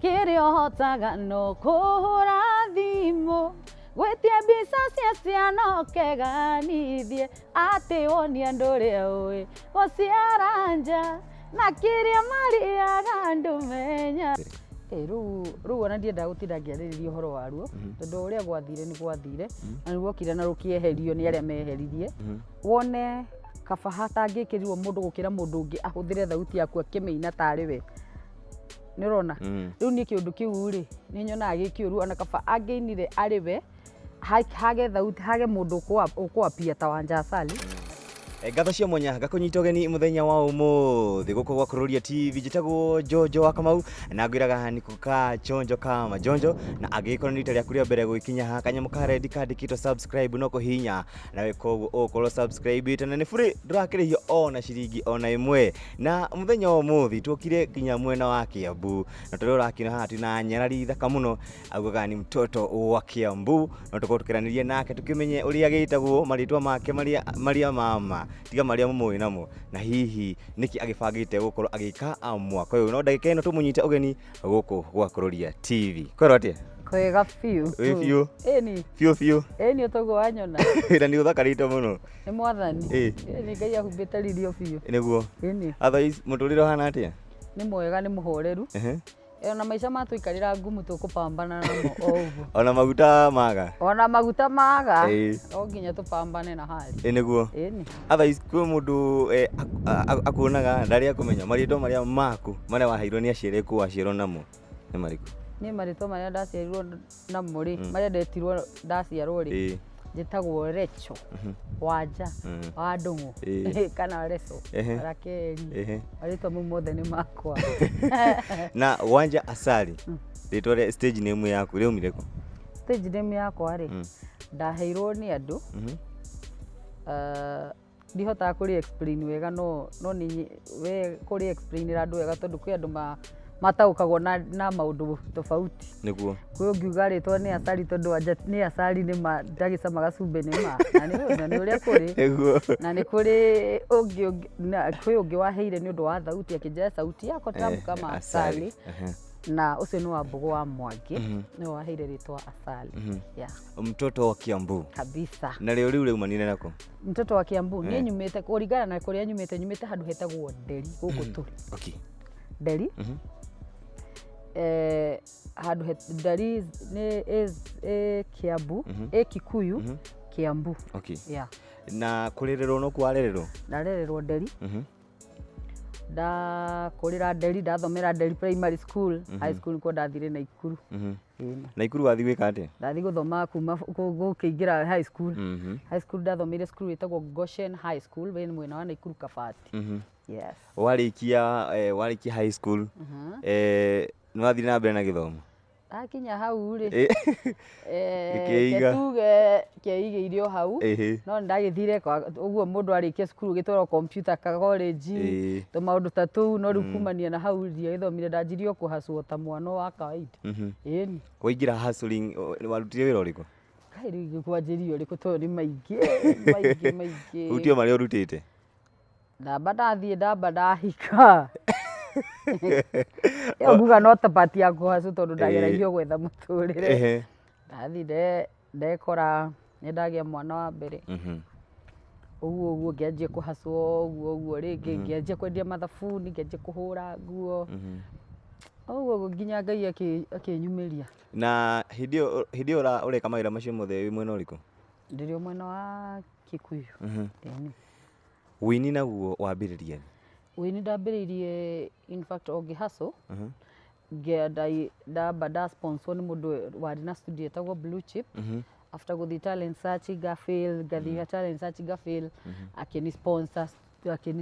Kirio hotaga no kuhura thimu gwetie mbica cia ciana ukeganithie ati wonia nduria ui guciara nja na kiria mariaga ndumenya. Rĩu ona ndiendaga gũtinda ngĩarĩrĩria ũhoro waruo tondũ ũrĩa gwathire nĩ gwathire na nĩ guokire na rũkĩeherio nĩ arĩa meheririe. Wone kaba hatangĩkĩrirwo mũndũ gũkĩra mũndũ ũngĩ ahũthĩre thauti yaku akĩmĩina tarĩ we. Nĩ ũrona rĩu niĩ kĩũndũ kĩu rĩ nĩ nyonaga gĩkĩũru ona kaba angĩinire arĩ we hage thauti hage mũndũ ũkũapia ta Wanja Asali. Ngatho cia mwanya gakunyita ũgeni muthenya wa ũmũthĩ gũkũ gwa Kuroria TV njĩtagwo Jojo wa Kamau na ngwĩraga nĩ kuka chonjo kama jonjo na angĩkorwo nĩ rita rĩaku rĩa mbere gũkinya haha kanyamũ ka red kandĩkĩtwo subscribe no kũhihinya na wĩka ũguo ũkorwo subscribe na nĩ free ndũrakĩrĩhio ona ciringi ona ĩmwe. Na muthenya wa ũmũthĩ tũkire nginya mwena wa Kiambu na tũrĩa ũrakĩona haha twĩna nyarari thaka mũno augaga nĩ mtoto wa Kiambu na tũkorwo tũkĩranĩria nake tũkĩmenye ũrĩa agĩtagwo marĩtwa make maria mama tiga maria mũĩ namo na hihi niki agĩbangĩte gũkorwo agĩka mwaka ũyũ no ndagĩka ĩno tũmũnyite ũgeni gũkũ gwa Kuroria TV. Kwero atia? Kwega biũ. Biũ. Ĩni. Biũ. Ĩni ũtagwo wanyona. Na nĩ ũthakarĩte mũno. Nĩ mwathani. Ĩni Ngai ahumbĩte ririo biũ. Nĩguo. Ĩni. Otherwise mũtũrĩre ũhana atia? Nĩ mwega nĩ mũhoreru. Ona maica matũikarĩra ngumu tũkũpambana namo o ũguo. Ona maguta maga. Ona maguta maga. No nginya tũpambane na hali. Nĩguo. Ĩni. Otherwise kwĩ mũndũ akuonaga ndarĩ akũmenya marĩtwa marĩa maku marĩa waheirwo nĩ aciari aku waciarwo namo nĩ marĩkũ? Niĩ marĩtwa marĩa ndaciarirwo namo rĩ marĩa ndetirwo ndaciarwo rĩ njĩtagwo Recho, Wanja, wa Ndũng'ũ kana Reso, Rakeri. Marĩtwa mau mothe nĩ makwa. Na Wanja Asali rĩtwa rĩa stage name yaku rĩaumire kũ? Stage name yakwa rĩ ndaheirwo nĩ andũ ndihotaga kũrĩ explain wega no nĩ we kũrĩ explainĩra andũ wega tondũ kwĩ andũ mataũkagwo na maũndũ tofauti. Nĩguo. Kwĩ ũngiuga rĩtwa nĩ Asali tondũ Wanja nĩ Asali nĩ ma ndagĩcama gacumbĩ nĩ ma na nĩ ũrĩa kũrĩ. Nĩguo. Na nĩ kũrĩ kwĩ ũngĩ waheire nĩ ũndũ wa thauti akĩnjĩra sauti yako tamu kama Asali. Na ũcio nĩ wa Mbogo wa Mwangi nĩ waheire rĩtwa Asali. Mtoto wa Kiambu. Kabisa. Na rĩo rĩu rĩumanire nako? Mtoto wa Kiambu niĩ nyumĩte kũringana na kũrĩa nyumĩte handũ hetagwo Ndiri gũkũ tũrĩ. Okay. Ndiri. Handũ Ndiri nĩ Kiambu Kikuyu Kiambu. Okay. Na kũrererwo no kwarererwo? Ndarererwo Ndiri. Ndakũrĩra Ndiri ndathomera Ndiri primary school, high school nĩkuo ndathire Naikuru. Naikuru wathi gwĩka atĩa? Ndathi gũthoma kuma gũkĩingĩra high school. High school ndathomeire school ĩtagwo Goshen High School wĩ mwena wa Naikuru Kabati. Yes. Warĩkia high school nĩ wathire na mbere na gĩthomo? Akinya hau rĩ tuge kĩaigĩire o hau no ndagĩthire ũguo mũndũ arĩkia cukuru gĩtwarwo computer college tũmaũndũ ta tũu no rĩu kumania na hau ndiagĩthomire ndanjirie kũhacwo ta mwana wa kawaida. Ĩni. Waingĩra hustling warutire wĩra ũrĩkũ? Kaĩ rĩu kwanjĩrio ũrĩkũ tondũ nĩ maingĩ. Rutio marĩa ũrutĩte? Ndamba ndathiĩ ndamba ndahika. Nguga no tabati ya kũhacwo tondũ ndageragio gwetha mũtũrĩre. Ndathi ndekora nĩ ndagĩa mwana wa mbere. Ũguo ngĩanjia kũhacwo ũguo rĩngĩ ngĩanjia kwendia mathabuni ngĩanjia kũhũra nguo. Ũguo nginya Ngai akĩnyumĩria. Na hĩndĩ ĩyo ũreka mawĩra macio mothe wĩ mwena ũrĩkũ? Ndĩrĩ mwena wa Kikuyu. Wĩini naguo wambĩrĩria? Wĩini ndambĩrĩirie in fact o ngĩhacwo ndamba ndasponsor nĩ mũndũ warĩ na studio ĩtagwo Blue Chip. After gũthiĩ talent search ngafail ngathiĩ talent search ngafail akĩni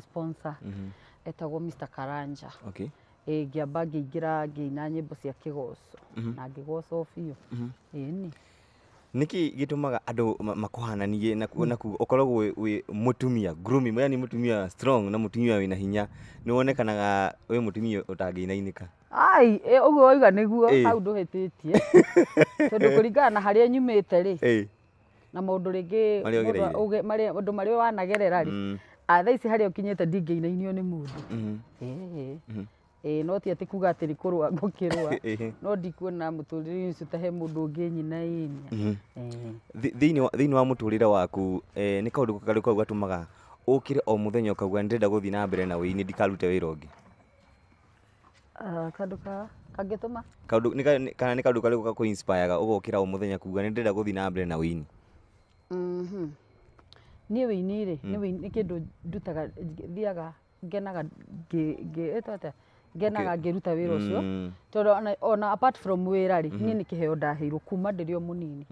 sponsor etagwo Mr. Karanja. Okay. Ngĩamba ngĩingĩra ngĩina nyĩmbo cia kĩgoco na ngĩgocwo biũ. Ĩni. Niki gĩtũmaga andũ makũhananie na ũkoragwo wĩ mũtumia grooming yani mũtumia strong na mũtumia wĩna hinya nĩ wonekanaga wĩ mũtumia ũtangĩinainĩka? Ai ũguo oiga nĩguo hau ndũhĩtĩtie tondũ kũringana na harĩa nyumĩte rĩ na maũndũ rĩngĩ maũndũ marĩa wanagerera rĩ thaa ici harĩa ũkinyĩte ndingĩinainio nĩ mũndũ. no ti ati kuga ati rikurwa ngukirwa no ndikuona muturire ucio ta he mundu ungi nyina inya thiini wa muturire waku ni kaundu kariku gatumaga ukire o muthenya ukauga ndirenda guthii na mbere na wini ndikarute wira ungi kandu kangituma kana ni kaundu kariku gaku inspire ugokira o muthenya kuga ndirenda guthii na mbere na wini nie wini ri ni kindu ndutaga thiaga ngenaga ngenaga ngiruta wira ucio tondu ona apart from wira ri nie ni kiheo ndaheirwo kuma ndiri o munini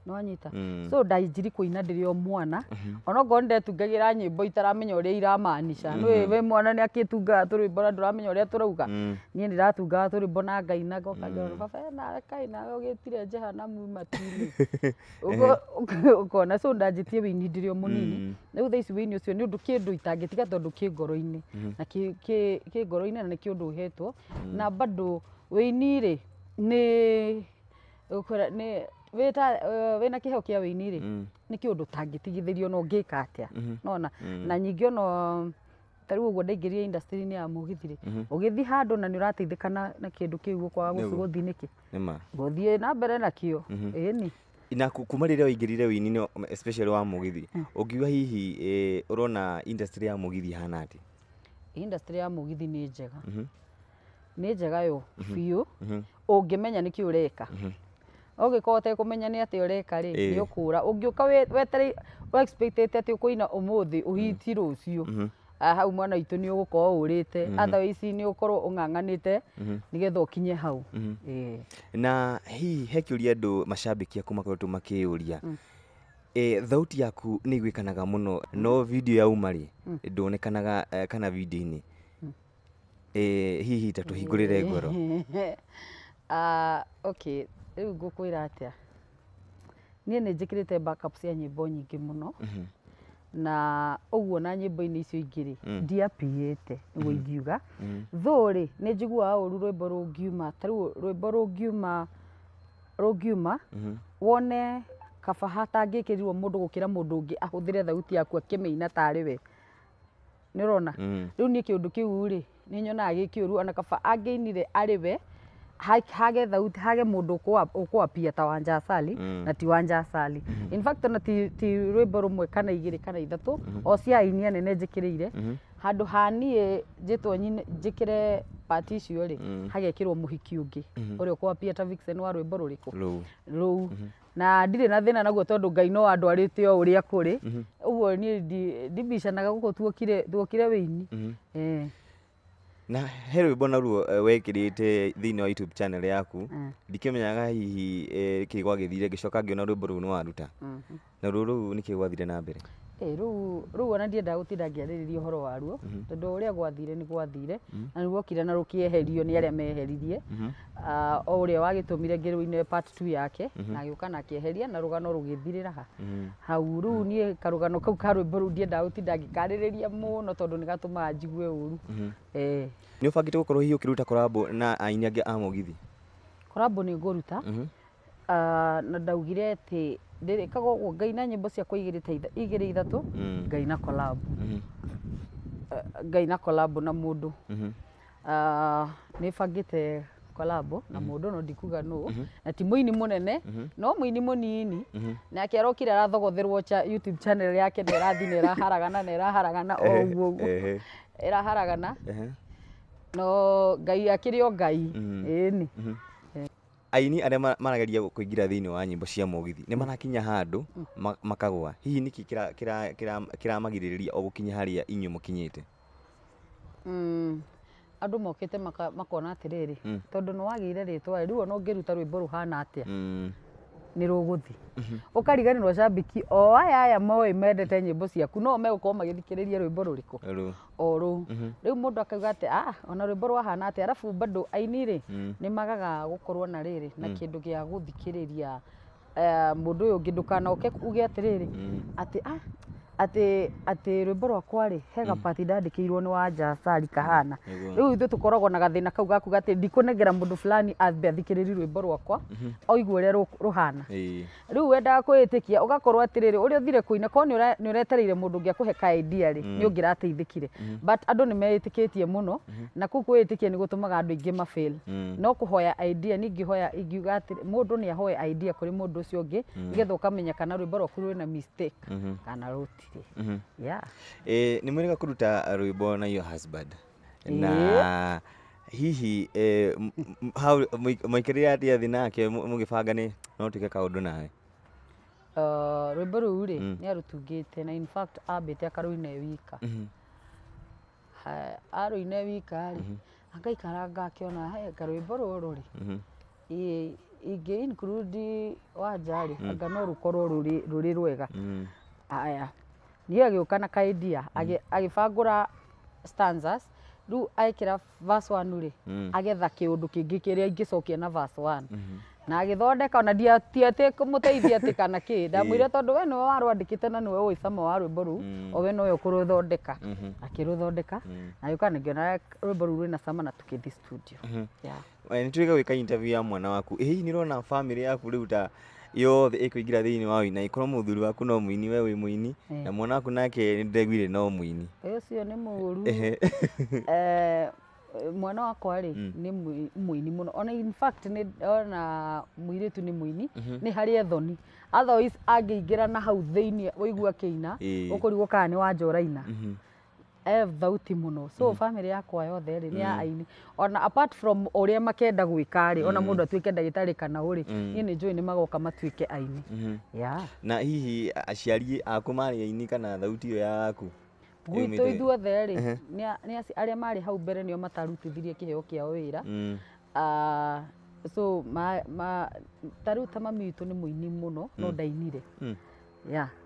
no anyita so ndainjiri kuina ndiri o mwana ona ngo ndetungagira nyimbo itaramenya uria iramaanisha no we mwana ni akitunga turwimbo na nduramenya uria turauga nie ndiratunga turwimbo na ngaina ngoka njoro baba na kaina ugitire jehanamu matini ukona so ndanjitie wini ndiri o munini riu thaici wini ucio ni undu kindu itangitiga tondu ki ngoro-ini na ki ngoro-ini na ni kiundu uhetwo na bado wini ri ni ukora ni wina kiheo kia wini ri ni kiundu tangitigithirio no ngika atia nona na nyingi ono tariu uguo ndaingiria industry ni ya mugithi ri ugithi handu na ni urateithikana na kindu kiu ukwaga guthi niki nima guthie na mbere na kio ni ina kuma riria uingirire wini especially wa mugithi ungiwa hihi urona industry ya mugithi hana ati industry ya mugithi ni njega ni njega yo biu ungimenya niki ureka ugikora utekumenya ni ati ureka ri ni ukura ungiuka weteri expectate ati ukuina umuthi uhiti rucio hau mwana itu ni ugukorwo urite otherwise ni ukorwo ung'ang'anite nigetha ukinye hau na hihi he kiuria andu mashabiki aku makoretwo makiuria thauti yaku ni igwikanaga muno no video ya umari ndonekanaga kana video-ini hihi tatuhingurire ngoro okay riu ngukwira atia nie ni njikirite backup cia nyimbo nyingi muno na uguo na nyimbo-ini icio ingiri ndiapiite niguo ingiuga thuri ni njiguaga uru rwimbo rungiuma tariu rwimbo rungiuma wone kaba hatangikirirwo mundu gukira mundu ungi ahuthire thauti yaku akimeina tari we ni urona riu ni kiundu kiu ri ni nyonaga gikiuru ona kaba angiinire ari we hage thauti hage mundu ukwapia ta Wanja Asali na ti Wanja Asali in fact na ti rwimbo rumwe kana igiri kana ithatu o cia inia nene njikirire handu hanie njitwo njikire party icio ri hagekirwo muhiki ungi uria ukwapia ta Vixen wa rwimbo ruriku ruu na ndire na thina naguo tondu Ngai no andwarite o uria kuri uguo ni ndibicanaga guko tuokire wini na he rwimbo naruo wekirite thiini wa YouTube channel yaku ndikimenyaga hihi kigwa githire gicoka ngiona rwimbo ruu ni waruta na ruru ni kigwathire na mbere ruu ona ndienda gutinda ngiaririria uhoro waruo tondu uria gwathire ni gwathire na niguokire na rukieherio ni aria meheririe o uria wagitumire ngirwine part 2 yake na agiuka na akieheria na rugano rugithirira hau ruu ni karugano kau ka rwimbo ruu ndienda gutinda ngikaririria muno tondu ni gatuma njigue uru ni ubangite gukorwo hihi ukiruta collab na aini angi a mugithi collab ni nguruta na ndaugire ati ndirikaga uguo ngaina nyimbo ciakwa igiri ithatu ngaina collab ngaina collab na mundu ni bangite collab na mundu no ndikuga no na ti muini munene no muini munini nake arokire arathogotherwo YouTube channel yake ndirathi ni raharagana o uguo iraharagana no Ngai akiri o Ngai ni aini aria marageria kuingira thiini wa nyimbo cia mugithi ni marakinya handu makagwa hihi niki kiramagiriria o gukinya haria inyu mukinyite andu mokite makona atiriri tondu no wagire ritwa riu no ngiruta rwimbo ruhana atia ni ruguthi ukariganirwo shabiki o aya moe mendete nyimbo ciaku no megukorwo magithikiriria rwimbo ruriku o ru riu mundu akauga ati ona rwimbo rwahana ati arafu bado aini ri ni magaga gukorwo na riri na kindu gia guthikiriria mundu uyu ngindukana uge atiriri ati ati rwimbo rwakwa ri hega pati ndandikirwo ni Wanja Asali kahana riu ithu tukoragwo na gathina kau gaku gati ndikunegera mundu fulani ambe athikiriri rwimbo rwakwa oigwe uria ruhana riu wendaga kwitikia ugakorwo atiriri uria uthire kuina ko ni uretereire mundu ngiakuhe ka idea ri ni ungirateithikire but andu ni meitikitie muno na ku kwitikia ni gutumaga andu ingi ma fail no kuhoya idea ni ngihoya ingiuga ati mundu ni ahoe idea kuri mundu ucio ungi nigetha ukamenya kana rwimbo rwaku rwina mistake kana rutire yeah ni mwega kuruta rwimbo na your husband na hihi how mwikiria atia thina ke mugibanga ni no tike kaundu nawe rwimbo ruu ri ni arutungite na in fact ambite akaruine wika aruine wika ri angaikaranga akiona he rwimbo ruru ri ingi include Wanja ri anga no rukorwo ruri rwega aya ni agiuka na kaidia agibangura stanzas riu aikira verse 1 ri agetha kiundu kingi kiria ingicokia na verse 1 na agithondeka ona ndiatiate kumuteithia ati kana ki ndamwire tondu we niwe warwandikite na niwe ui cama wa rwimbo ruu o we noyo kuruthondeka akiruthondeka na yuka ningiona rwimbo ruu rwina cama na tukithi studio ni twiga wika interview ya mwana waku ni rona family yaku riu ta yothe ikuingira thiini wa wina ikorwo muthuri waku no muini we wi muini na mwana waku nake ni ndegwire no muini ucio ni muru mwana wakwa ri ni muini muno ona in fact ni ona muiritu ni muini ni hari ethoni otherwise angiingira na hau thiini woigua kiina ukurigwo kana ni Wanja uraina thauti muno so family yakwa yothe ri ni aini ona apart from uria makenda gwika ri ona mundu atuike ndagitari kana uri ni njui ni magoka matuike aini na hihi aciari aku mari aini kana thauti yo yaku gwitu ithuothe ri ni aria mari hau mbere nio matarutithirie kiheo kiao wira so taruta mami witu ni muini muno no ndainire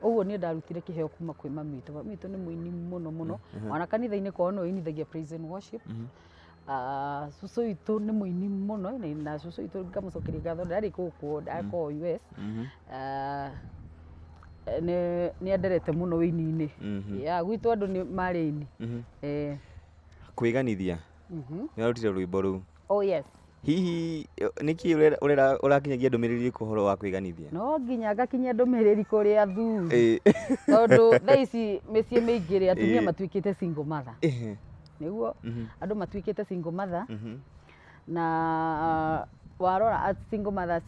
uguo ni ndarutire kiheo kuma kwi mami witu ni muini muno ona kanitha-ini kwao no inithagia praise and worship cucu witu ni muini muno na cucu witu ngamucokeria ngatho ndari guku ndako US ni enderete muno wini-ini gwitu andu ni mari ini kwiganithia ni arutire rwimbo ruu oh yes hihi niki urakinyagia ndumiriri kuhoro wa kwiganithia no nginya ngakinya ndumiriri kuri athuri tondu thaici micii miingire atumia matuikite single mother niguo andu matuikite single mother na warora single mother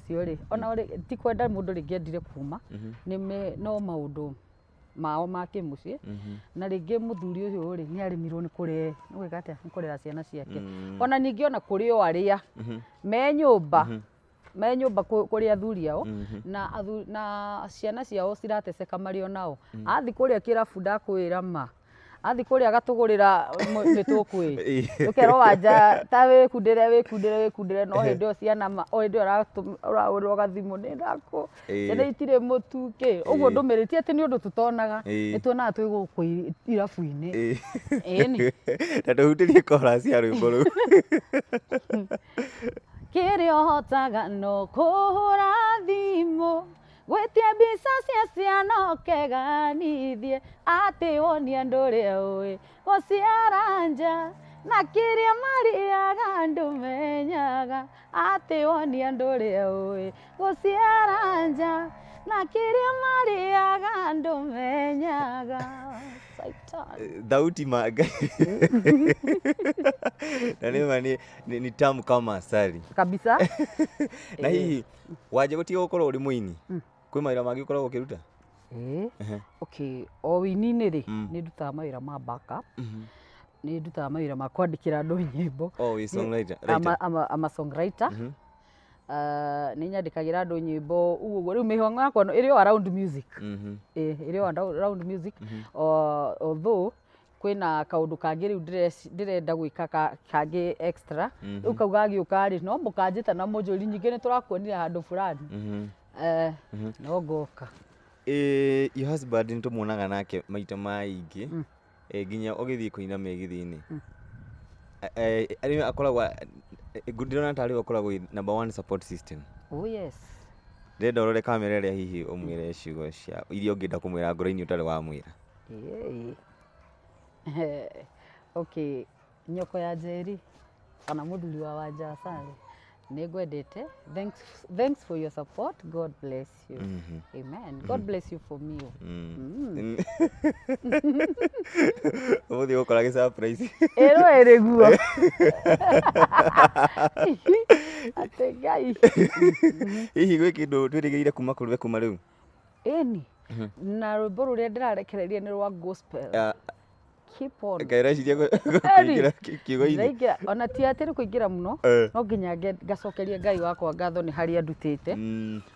cio ri ona ti kwenda mundu ringi endire kuma no maundu mao ma kimucii na ringi muthuri ucio ri ni arimirwo ni kure ni gwika atia ni kurera ciana ciake ona ningi ona kuri o aria me nyumba kuri athuri ao na ciana ciao cirateceka mari onao athi kuria kirabu ndakwira ma athi kuria agatugurira mitukwi ukero Wanja ta wikundire no hindi o ciana o hindi uraurwo gathimu ni ndako ciana itire mutuki uguo ndumiriti ati ni undu tutonaga nituonaga twi guku irabu-ini ni na tuhutirie chorus ya rwimbo ruu kiria uhotaga no kuhura thimu gwitie mbica cia ciana ukeganithie ati wonia nduria ui guciara nja na kiria mariaga ndumenyaga ati wonia nduria ui guciara nja na kiria mariaga ndumenyaga thauti maga na ni tamu kama Asali kabisa na hihi Wanja gutige gukorwo uri muini kwi mawira mangi ukoragwo ukiruta okay o wini-ini ri ni ndutaga mawira ma backup ni ndutaga mawira ma kwandikira andu nyimbo we songwriter ama songwriter ni nyandikagira andu nyimbo uguo riu mihongo yakwa iri around music iri around music although kwina kaundu kangi riu ndirenda gwika kangi extra riu kauga giuka ri no mukanjita na monjori nyingi ni turakuonira handu fulani no ngoka your husband nitumuonaga nake maita maingi nginya ugithii kuina megithini akoragwo ndirona tari akoragwo number one support system oh yes ndenda urore kamera ĩrĩa hihi ũmwĩre ciugo cia iria ũngĩenda kũmwĩra ngoro-inĩ ũtarĩ wamwĩra. Okay, nyoko ya Njeri kana mũthuri wa Wanja Asali nĩngwendete. Thanks for your support. God bless you. Amen. God bless you for me. Ũmũthĩ ũgũkora gĩ-surprise. Ĩno ĩrĩ guo. Atĩ Ngai. Hihi gwĩ kĩndũ twĩrĩgĩrĩire kuma kũrĩ we kuma rĩu? Ĩni. Na rwĩmbo rũrĩa ndĩrarekereria nĩ rwa gospel. Keep on. Kaireciria kũingĩra kiugo-inĩ. Ndaingĩra ona ti atĩ nĩ kũingĩra mũno, no nginya ngacokeria Ngai wakwa ngatho nĩ harĩa ndutĩte.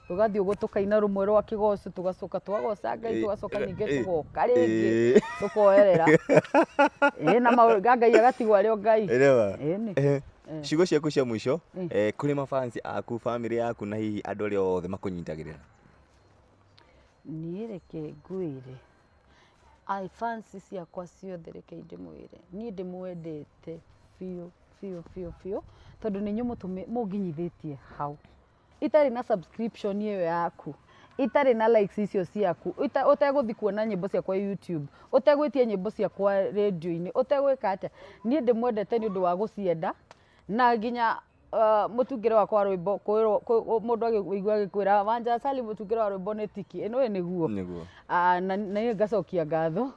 Tũgathiĩ ũguo tũkaina rũmwe rwa kĩgoco tũgacoka twagoca Ngai tũgacoka ningĩ tũgoka rĩngĩ tũkoerera. Na Ngai agatigwo arĩ o Ngai. Ĩni. Ciugo ciaku cia mũico kũrĩ mafansi aku, bamĩrĩ yaku na hihi andũ arĩa othe makũnyitagĩrĩra. Niĩ reke ngwĩre fansi ciakwa ciothe reke ndĩmwĩre niĩ ndĩmwendete biũ tondũ nĩ inyuĩ mũnginyithĩtie hau. Itarĩ na subscription ĩyo yaku, itarĩ na likes icio ciaku, ũtegũthiĩ kuona nyĩmbo ciakwa YouTube, ũtegwĩtia nyĩmbo ciakwa radio-inĩ, ũtegwĩka atĩa, niĩ ndĩmwendete nĩ ũndũ wa gũcienda na nginya mũtungĩre wakwa rwĩmbo mũndũ agĩigua agĩkwĩra Wanja Asali mũtungĩre wa rwĩmbo nĩ tiki, ĩno ĩ nĩguo. Na niĩ ngacokia ngatho.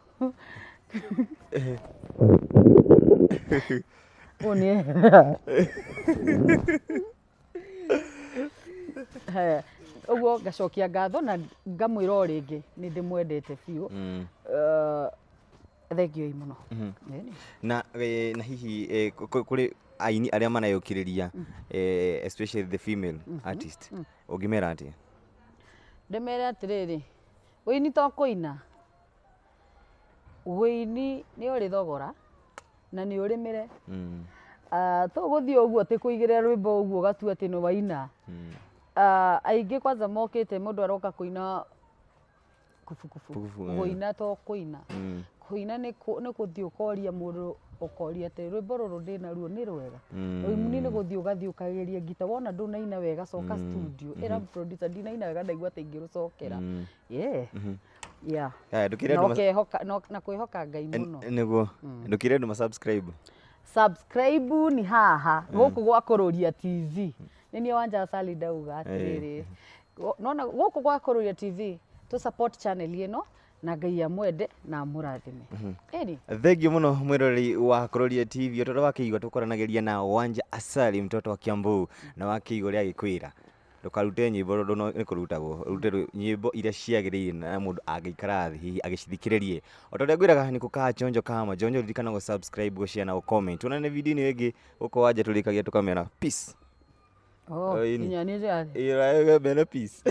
Ũguo ngacokia ngatho na ngamwĩra o rĩngĩ nĩ ndĩmwendete biũ. Thengiũ mũno. Na hihi kũrĩ aini arĩa manayũkĩrĩria especially the female artist ũngĩmera atĩa? Ndĩmere atĩrĩrĩ, wĩini to kũina, wĩini nĩ ũrĩ thogora na nĩ ũrĩmĩre. Tũgũthiĩ ũguo atĩ kũigĩrĩra rwĩmbo ũguo ũgatua atĩ nĩ waina. Aingĩ kwanza mokĩte mũndũ aroka kũina kubukubu, kũina to kũina. Kũina nĩ gũthiĩ ũkoria mũndũ ũkoria atĩ rwĩmbo rũrũ ndĩnaruo nĩ rwega. Rũini nĩ gũthiĩ ũgathiĩ ũkageria ngita, wona ndũnaina wega coka studio, ĩra producer ndinaina wega ndaigua atĩ ingĩrũcokera. Na kwĩhoka Ngai mũno. Nĩguo ndũkĩre andũ ma-subscribe. Subscribe nĩ haha gũkũ gwa Kũrũria TV. Nĩ niĩ Wanja Asali ndauga atĩrĩrĩ, nona gũkũ gwa Kũrũria TV tũ support channel ĩno na Ngai amwende na amũrathime. Thengiũ mũno mwĩroreri wa Kũrũria TV, ũtoro wakĩigua tũkoranagĩria na Wanja Asali mtoto wa Kiambu na wakĩigua ũrĩa agĩkwĩra ndũkarute nyĩmbo nĩ kũrutagwo, rute nyĩmbo iria ciagĩrĩire na mũndũ angĩikara thĩ hihi agĩcithikĩrĩrie. O ta ũrĩa ngwĩraga nĩ kũkaa chonjo kama chonjo, ririkana gũ-subscribe, gũ-share na gũ-comment. Tuonane video-inĩ ĩngĩ gũkũ Wanja tũrĩkagia tũkamera peace. Nginya nĩ rĩarĩ. Ĩra peace.